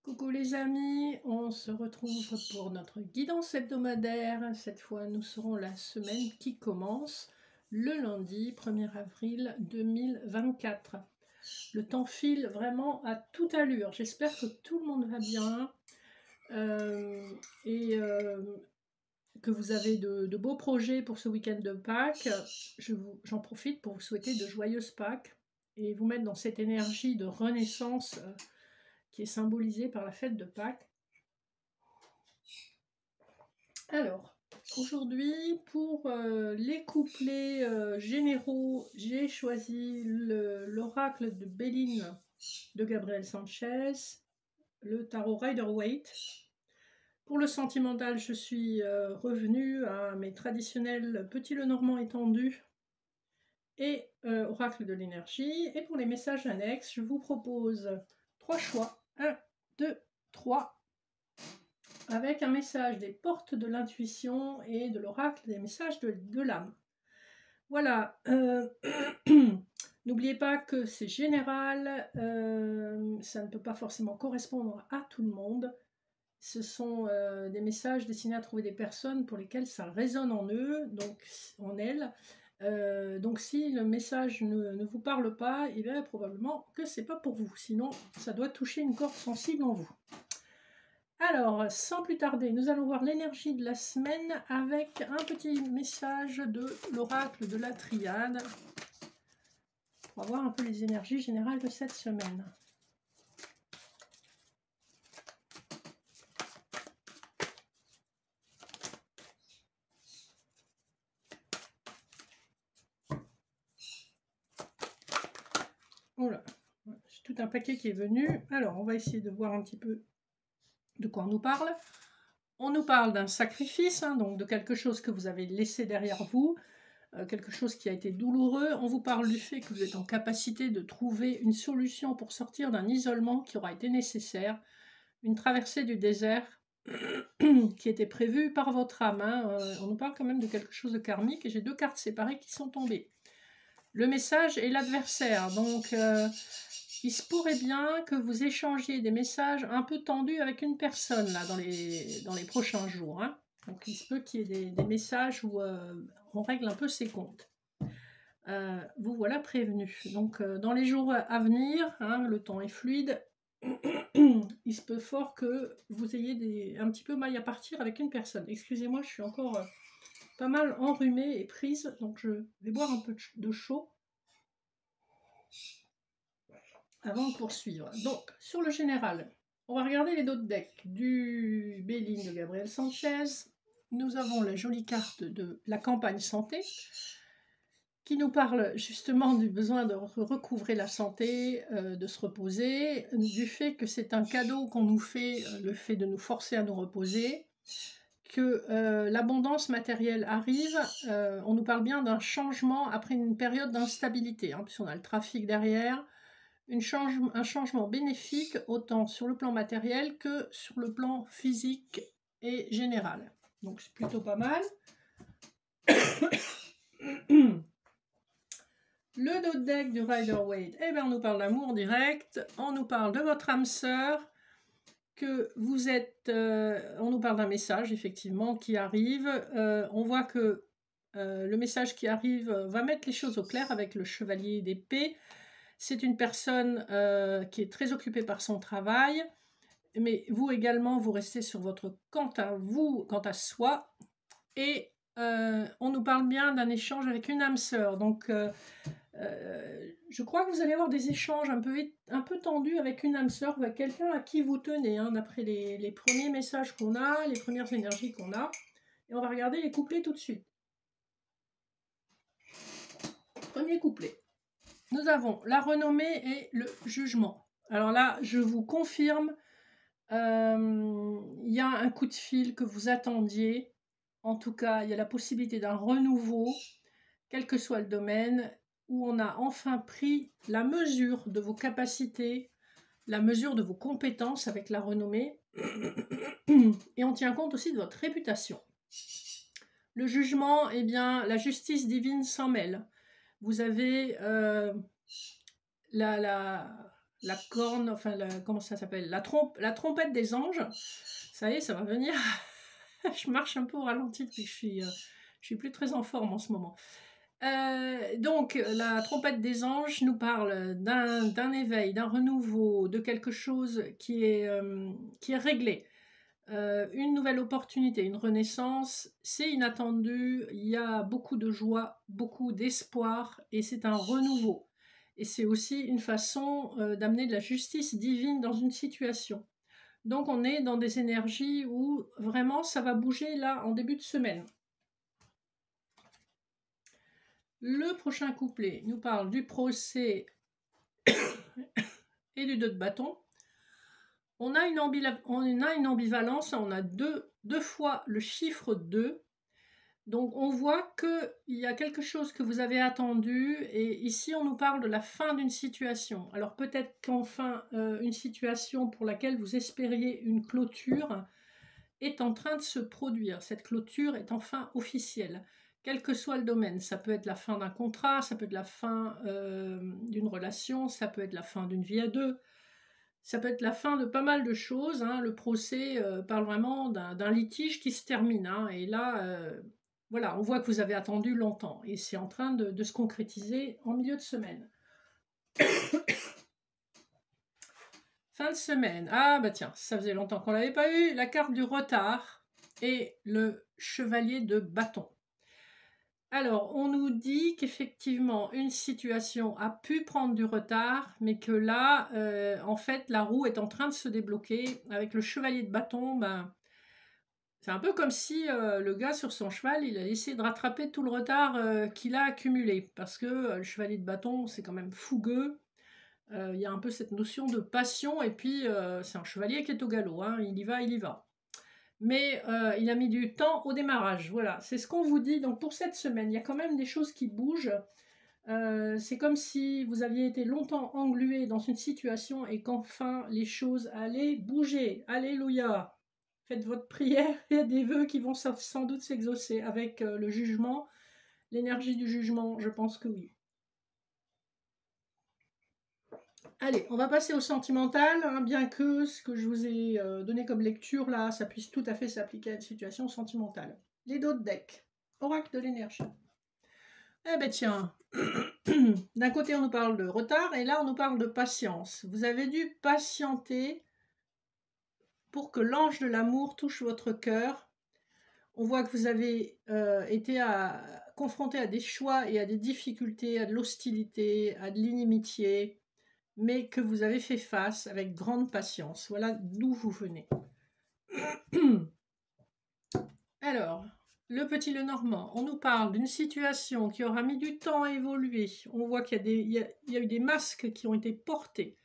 Coucou les amis, on se retrouve pour notre guidance hebdomadaire. Cette fois, nous serons la semaine qui commence le lundi 1er avril 2024. Le temps file vraiment à toute allure. J'espère que tout le monde va bien et que vous avez de beaux projets pour ce week-end de Pâques. J'en profite pour vous souhaiter de joyeuses Pâques et vous mettre dans cette énergie de renaissance qui est symbolisée par la fête de Pâques. Alors, aujourd'hui, pour les couplets généraux, j'ai choisi l'oracle de Béline de Gabriel Sanchez, le tarot Rider-Waite. Pour le sentimental, je suis revenue à mes traditionnels Petit Lenormand étendu et oracle de l'énergie. Et pour les messages annexes, je vous propose 3 choix. 1, 2, 3. Avec un message des portes de l'intuition et de l'oracle des messages de l'âme. Voilà. N'oubliez pas que c'est général, ça ne peut pas forcément correspondre à tout le monde. Ce sont des messages destinés à trouver des personnes pour lesquelles ça résonne en eux, donc en elles. Donc si le message ne vous parle pas, il est probablement que c'est pas pour vous. Sinon, ça doit toucher une corde sensible en vous. Alors, sans plus tarder, nous allons voir l'énergie de la semaine avec un petit message de l'oracle de la triade. On va voir un peu les énergies générales de cette semaine. Voilà, j'ai tout un paquet qui est venu. Alors, on va essayer de voir un petit peu de quoi on nous parle. On nous parle d'un sacrifice, donc de quelque chose que vous avez laissé derrière vous, quelque chose qui a été douloureux. On vous parle du fait que vous êtes en capacité de trouver une solution pour sortir d'un isolement qui aura été nécessaire, une traversée du désert qui était prévue par votre âme. On nous parle quand même de quelque chose de karmique et j'ai 2 cartes séparées qui sont tombées. Le message et l'adversaire, donc il se pourrait bien que vous échangiez des messages un peu tendus avec une personne là, dans les prochains jours. Donc il se peut qu'il y ait des messages où on règle un peu ses comptes. Vous voilà prévenu. Donc dans les jours à venir, le temps est fluide, il se peut fort que vous ayez un petit peu maille à partir avec une personne. Excusez-moi, je suis encore pas mal enrhumée et prise, donc je vais boire un peu de chaud avant de poursuivre. Donc, sur le général, on va regarder les autres decks. Du Béline de Gabriel Sanchez, nous avons la jolie carte de la campagne santé, qui nous parle justement du besoin de recouvrer la santé, de se reposer, du fait que c'est un cadeau qu'on nous fait, le fait de nous forcer à nous reposer, que l'abondance matérielle arrive, on nous parle bien d'un changement après une période d'instabilité, puisqu'on a le trafic derrière, un changement bénéfique autant sur le plan matériel que sur le plan physique et général. Donc c'est plutôt pas mal. Le dos de deck du Rider-Waite, on nous parle d'amour direct, on nous parle de votre âme sœur, que vous êtes, on nous parle d'un message effectivement qui arrive, on voit que le message qui arrive va mettre les choses au clair avec le chevalier d'épée. C'est une personne qui est très occupée par son travail, mais vous également, vous restez sur votre quant à soi, et on nous parle bien d'un échange avec une âme sœur. Donc je crois que vous allez avoir des échanges un peu tendus avec une âme sœur, avec quelqu'un à qui vous tenez, d'après les premiers messages qu'on a, les premières énergies qu'on a. Et on va regarder les couplets tout de suite. Premier couplet. Nous avons la renommée et le jugement. Alors là, je vous confirme, il y a un coup de fil que vous attendiez. En tout cas, il y a la possibilité d'un renouveau, quel que soit le domaine, où on a enfin pris la mesure de vos capacités, la mesure de vos compétences avec la renommée, et on tient compte aussi de votre réputation. Le jugement, la justice divine s'en mêle. Vous avez la corne, enfin, comment ça s'appelle, la trompette des anges. Ça y est, ça va venir. Je marche un peu au ralenti, puis je suis plus très en forme en ce moment. Donc, la trompette des anges nous parle d'un éveil, d'un renouveau, de quelque chose qui est réglé. Une nouvelle opportunité, une renaissance, c'est inattendu, il y a beaucoup de joie, beaucoup d'espoir, et c'est un renouveau. Et c'est aussi une façon d'amener de la justice divine dans une situation. Donc on est dans des énergies où vraiment ça va bouger là en début de semaine. Le prochain couplet nous parle du procès et du 2 de bâton. On a une ambivalence, on a deux fois le chiffre 2. Donc on voit qu'il y a quelque chose que vous avez attendu, et ici on nous parle de la fin d'une situation. Alors peut-être qu'enfin une situation pour laquelle vous espériez une clôture est en train de se produire. Cette clôture est enfin officielle, quel que soit le domaine. Ça peut être la fin d'un contrat, ça peut être la fin d'une relation, ça peut être la fin d'une vie à deux, ça peut être la fin de pas mal de choses. Hein. Le procès parle vraiment d'un litige qui se termine. Hein. Et là, voilà, on voit que vous avez attendu longtemps. Et c'est en train de se concrétiser en milieu de semaine. Fin de semaine. Ah bah tiens, ça faisait longtemps qu'on ne l'avait pas eu. La carte du retard et le chevalier de bâton. Alors, on nous dit qu'effectivement, une situation a pu prendre du retard, mais que là, en fait, la roue est en train de se débloquer. Avec le chevalier de bâton, ben, c'est un peu comme si le gars sur son cheval, il a essayé de rattraper tout le retard qu'il a accumulé. Parce que le chevalier de bâton, c'est quand même fougueux. Il y a un peu cette notion de passion, et puis c'est un chevalier qui est au galop. Hein, il y va, il y va. Mais il a mis du temps au démarrage. Voilà, c'est ce qu'on vous dit. Donc pour cette semaine, il y a quand même des choses qui bougent. C'est comme si vous aviez été longtemps englué dans une situation et qu'enfin les choses allaient bouger. Alléluia! Faites votre prière, il y a des vœux qui vont sans doute s'exaucer avec le jugement, l'énergie du jugement, je pense que oui. Allez, on va passer au sentimental, hein, bien que ce que je vous ai donné comme lecture là, ça puisse tout à fait s'appliquer à une situation sentimentale. Les dos de deck, oracle de l'énergie. Eh ben tiens, d'un côté on nous parle de retard et là on nous parle de patience. Vous avez dû patienter pour que l'ange de l'amour touche votre cœur. On voit que vous avez été confronté à des choix et à des difficultés, à de l'hostilité, à de l'inimitié, mais que vous avez fait face avec grande patience. Voilà d'où vous venez. Alors, le petit Lenormand, on nous parle d'une situation qui aura mis du temps à évoluer. On voit qu'il y a eu des masques qui ont été portés.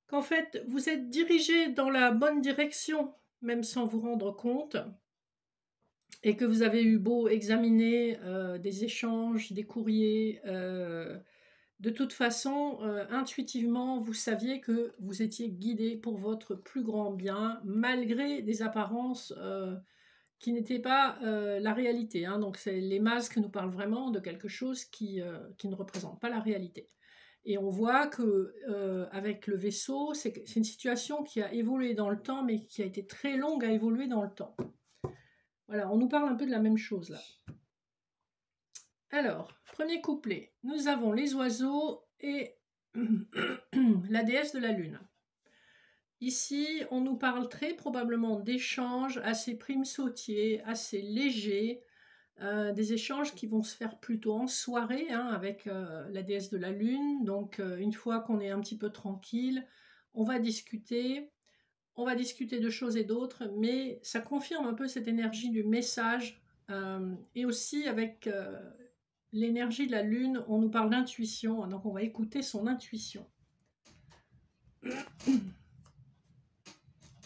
Qu'en fait, vous êtes dirigé dans la bonne direction, même sans vous rendre compte, et que vous avez eu beau examiner des échanges, des courriers, de toute façon, intuitivement, vous saviez que vous étiez guidé pour votre plus grand bien, malgré des apparences qui n'étaient pas la réalité. Hein. Donc les masques nous parlent vraiment de quelque chose qui ne représente pas la réalité. Et on voit que avec le vaisseau, c'est une situation qui a évolué dans le temps, mais qui a été très longue à évoluer dans le temps. Voilà, on nous parle un peu de la même chose là. Alors, premier couplet, nous avons les oiseaux et la déesse de la lune. Ici, on nous parle très probablement d'échanges assez primesautiers, assez légers, des échanges qui vont se faire plutôt en soirée hein, avec la déesse de la lune. Donc, une fois qu'on est un petit peu tranquille, on va discuter de choses et d'autres, mais ça confirme un peu cette énergie du message et aussi avec l'énergie de la lune, on nous parle d'intuition, donc on va écouter son intuition.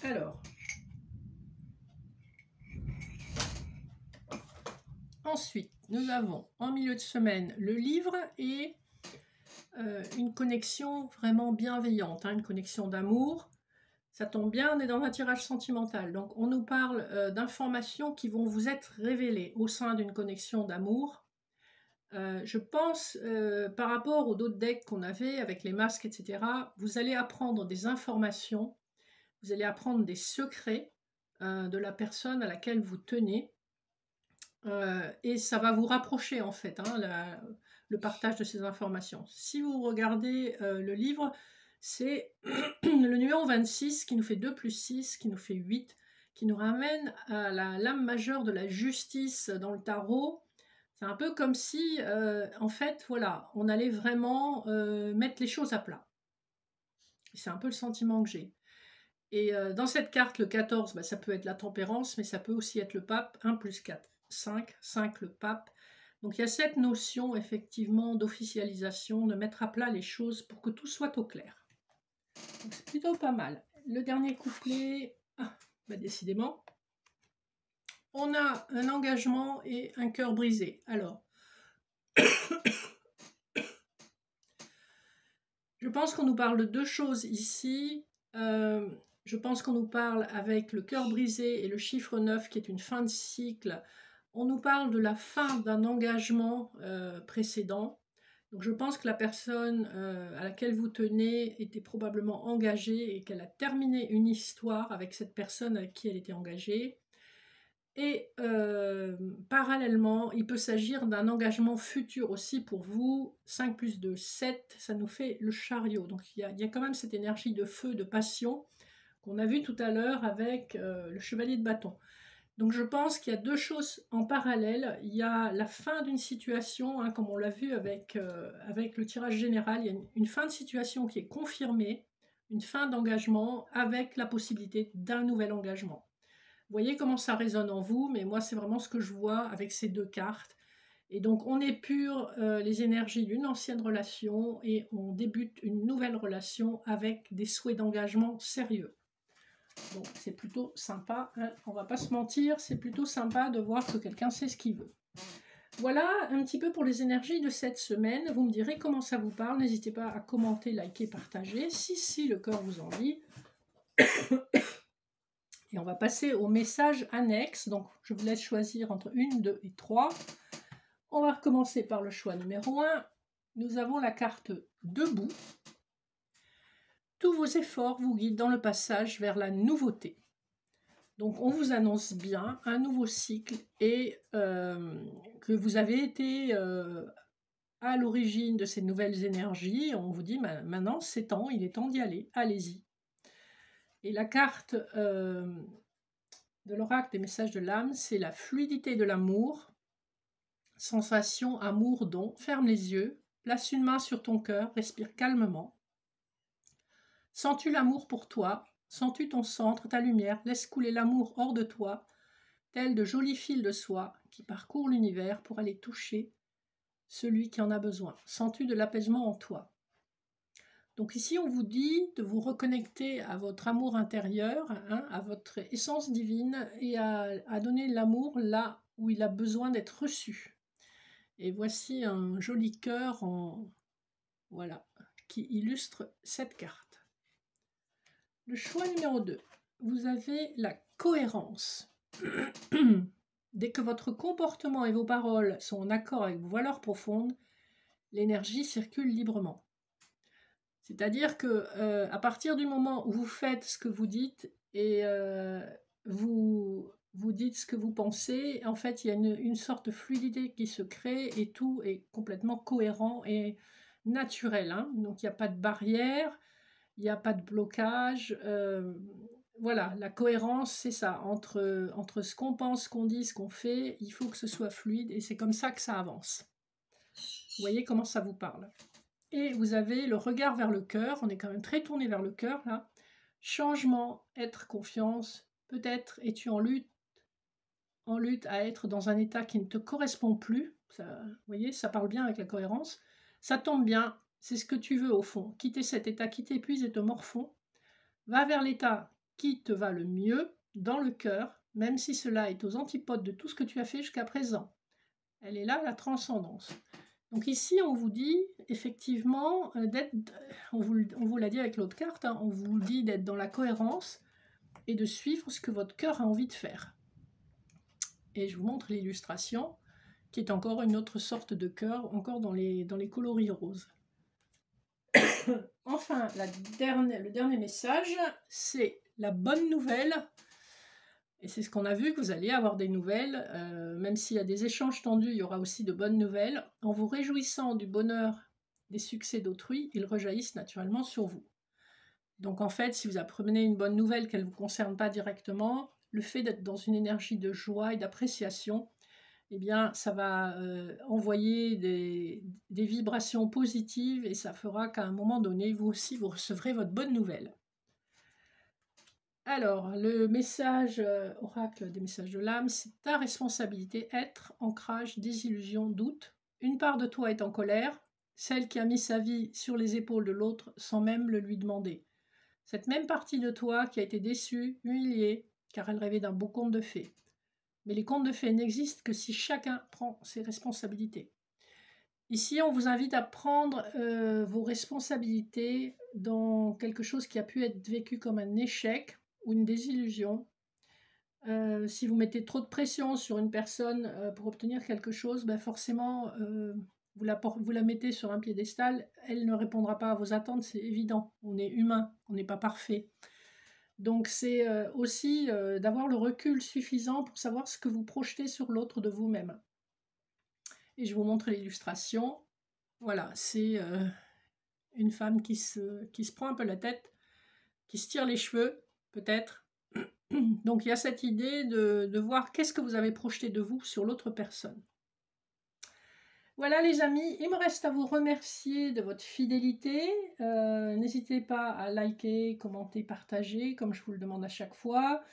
Alors, ensuite, nous avons en milieu de semaine le livre et une connexion vraiment bienveillante, hein, une connexion d'amour. Ça tombe bien, on est dans un tirage sentimental. Donc, on nous parle d'informations qui vont vous être révélées au sein d'une connexion d'amour. Je pense, par rapport aux autres decks qu'on avait avec les masques, etc., vous allez apprendre des informations, vous allez apprendre des secrets de la personne à laquelle vous tenez. Et ça va vous rapprocher en fait, hein, le partage de ces informations. Si vous regardez le livre, c'est le numéro 26 qui nous fait 2 plus 6, qui nous fait 8, qui nous ramène à la lame majeure de la justice dans le tarot. C'est un peu comme si, en fait, voilà, on allait vraiment mettre les choses à plat. C'est un peu le sentiment que j'ai. Et dans cette carte, le 14, bah, ça peut être la tempérance, mais ça peut aussi être le pape, 1 plus 4, 5, 5 le pape. Donc il y a cette notion effectivement d'officialisation, de mettre à plat les choses pour que tout soit au clair. C'est plutôt pas mal. Le dernier couplet, bah décidément, on a un engagement et un cœur brisé. Alors, je pense qu'on nous parle de deux choses ici. Je pense qu'on nous parle avec le cœur brisé et le chiffre 9 qui est une fin de cycle. On nous parle de la fin d'un engagement précédent. Donc je pense que la personne à laquelle vous tenez était probablement engagée et qu'elle a terminé une histoire avec cette personne avec qui elle était engagée. Et parallèlement, il peut s'agir d'un engagement futur aussi pour vous. 5 plus 2, 7, ça nous fait le chariot. Donc il y a quand même cette énergie de feu, de passion qu'on a vu tout à l'heure avec le chevalier de bâton. Donc je pense qu'il y a deux choses en parallèle. Il y a la fin d'une situation, hein, comme on l'a vu avec le tirage général. Il y a une fin de situation qui est confirmée, une fin d'engagement avec la possibilité d'un nouvel engagement. Vous voyez comment ça résonne en vous, mais moi c'est vraiment ce que je vois avec ces deux cartes. Et donc on épure les énergies d'une ancienne relation et on débute une nouvelle relation avec des souhaits d'engagement sérieux. Donc c'est plutôt sympa, hein, on va pas se mentir, c'est plutôt sympa de voir que quelqu'un sait ce qu'il veut. Voilà un petit peu pour les énergies de cette semaine. Vous me direz comment ça vous parle. N'hésitez pas à commenter, liker, partager, si le cœur vous en dit. Et on va passer au message annexe. Donc je vous laisse choisir entre 1, 2 et 3. On va recommencer par le choix numéro 1. Nous avons la carte Debout. Tous vos efforts vous guident dans le passage vers la nouveauté. Donc on vous annonce bien un nouveau cycle et que vous avez été à l'origine de ces nouvelles énergies. On vous dit maintenant c'est temps, il est temps d'y aller, allez-y. Et la carte de l'oracle des messages de l'âme, c'est la fluidité de l'amour, sensation, amour, don. Ferme les yeux, place une main sur ton cœur, respire calmement. Sens-tu l'amour pour toi? Sens-tu ton centre, ta lumière? Laisse couler l'amour hors de toi, tel de jolis fils de soie qui parcourent l'univers pour aller toucher celui qui en a besoin. Sens-tu de l'apaisement en toi? Donc ici, on vous dit de vous reconnecter à votre amour intérieur, hein, à votre essence divine et à donner l'amour là où il a besoin d'être reçu. Et voici un joli cœur voilà, qui illustre cette carte. Le choix numéro 2. Vous avez la cohérence. Dès que votre comportement et vos paroles sont en accord avec vos valeurs profondes, l'énergie circule librement. C'est-à-dire que à partir du moment où vous faites ce que vous dites et vous dites ce que vous pensez, en fait, il y a une sorte de fluidité qui se crée et tout est complètement cohérent et naturel. Hein. Donc, il n'y a pas de barrière, il n'y a pas de blocage. Voilà, la cohérence, c'est ça. Entre ce qu'on pense, ce qu'on dit, ce qu'on fait, il faut que ce soit fluide et c'est comme ça que ça avance. Vous voyez comment ça vous parle. Et vous avez le regard vers le cœur, on est quand même très tourné vers le cœur là. Changement, être, confiance, peut-être es-tu en lutte à être dans un état qui ne te correspond plus. Ça, vous voyez, ça parle bien avec la cohérence. Ça tombe bien, c'est ce que tu veux au fond. Quitter cet état qui t'épuise et te morfond. Va vers l'état qui te va le mieux, dans le cœur, même si cela est aux antipodes de tout ce que tu as fait jusqu'à présent. Elle est là, la transcendance. Donc ici, on vous dit effectivement d'être, on vous l'a dit avec l'autre carte, hein, on vous dit d'être dans la cohérence et de suivre ce que votre cœur a envie de faire. Et je vous montre l'illustration. qui est encore une autre sorte de cœur, encore dans les coloris roses. Enfin, le dernier message, c'est la bonne nouvelle. Et c'est ce qu'on a vu, que vous allez avoir des nouvelles. Même s'il y a des échanges tendus, il y aura aussi de bonnes nouvelles. En vous réjouissant du bonheur des succès d'autrui, ils rejaillissent naturellement sur vous. Donc en fait, si vous apprenez une bonne nouvelle qu'elle ne vous concerne pas directement, le fait d'être dans une énergie de joie et d'appréciation, eh bien, ça va envoyer des vibrations positives et ça fera qu'à un moment donné, vous aussi, vous recevrez votre bonne nouvelle. Alors, le message oracle des messages de l'âme, c'est ta responsabilité, être, ancrage, désillusion, doute. Une part de toi est en colère, celle qui a mis sa vie sur les épaules de l'autre sans même le lui demander. Cette même partie de toi qui a été déçue, humiliée, car elle rêvait d'un beau conte de fées. Mais les contes de fées n'existent que si chacun prend ses responsabilités. Ici, on vous invite à prendre vos responsabilités dans quelque chose qui a pu être vécu comme un échec ou une désillusion. Si vous mettez trop de pression sur une personne pour obtenir quelque chose, ben forcément, vous la mettez sur un piédestal, elle ne répondra pas à vos attentes, c'est évident. On est humain, on n'est pas parfait. Donc c'est aussi d'avoir le recul suffisant pour savoir ce que vous projetez sur l'autre de vous-même. Et je vous montre l'illustration. Voilà, c'est une femme qui se prend un peu la tête, qui se tire les cheveux, peut-être. Donc il y a cette idée de voir qu'est-ce que vous avez projeté de vous sur l'autre personne. Voilà les amis, il me reste à vous remercier de votre fidélité. N'hésitez pas à liker, commenter, partager, comme je vous le demande à chaque fois.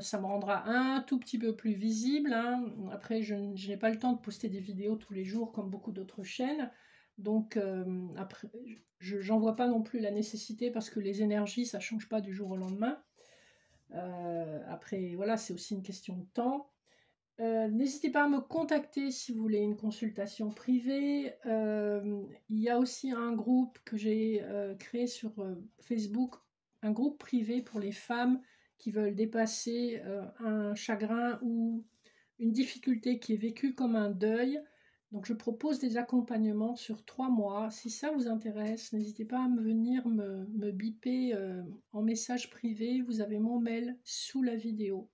Ça me rendra un tout petit peu plus visible. Hein. Après, je n'ai pas le temps de poster des vidéos tous les jours comme beaucoup d'autres chaînes. Donc, après, j'en vois pas non plus la nécessité parce que les énergies, ça ne change pas du jour au lendemain. Après, voilà, c'est aussi une question de temps. N'hésitez pas à me contacter si vous voulez une consultation privée. Il y a aussi un groupe que j'ai créé sur Facebook, un groupe privé pour les femmes qui veulent dépasser un chagrin ou une difficulté qui est vécue comme un deuil. Donc je propose des accompagnements sur 3 mois. Si ça vous intéresse, n'hésitez pas à venir me biper en message privé. Vous avez mon mail sous la vidéo.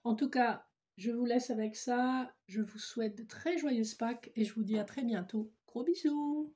En tout cas, je vous laisse avec ça. Je vous souhaite de très joyeuses Pâques et je vous dis à très bientôt. Gros bisous!